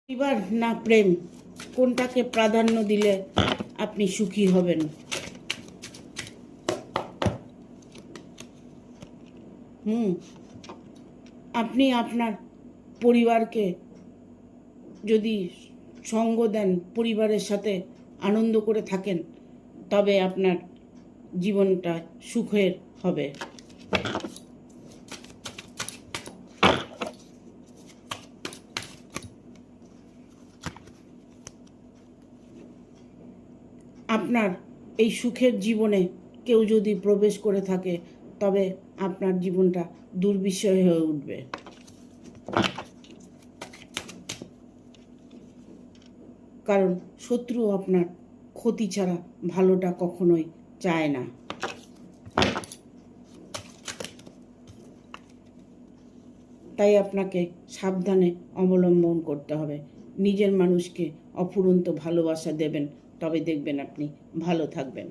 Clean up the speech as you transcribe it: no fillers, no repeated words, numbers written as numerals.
পরিবার না প্রেম, কোনটাকে প্রাধান্য দিলে আপনি সুখী হবেন? আপনি আপনার পরিবারকে যদি সঙ্গ দেন, পরিবারের সাথে আনন্দ করে থাকেন, তবে আপনার জীবনটা সুখের হবে। আপনার এই সুখের জীবনে কেউ যদি প্রবেশ করে থাকে, তবে আপনার জীবনটা দুর্বিষয় হয়ে উঠবে। কারণ শত্রু আপনার ক্ষতি ছাড়া ভালোটা কখনোই চায় না। তাই আপনাকে সাবধানে অবলম্বন করতে হবে। নিজের মানুষকে অফুরন্ত ভালোবাসা দেবেন, তবে দেখবেন আপনি ভালো থাকবেন।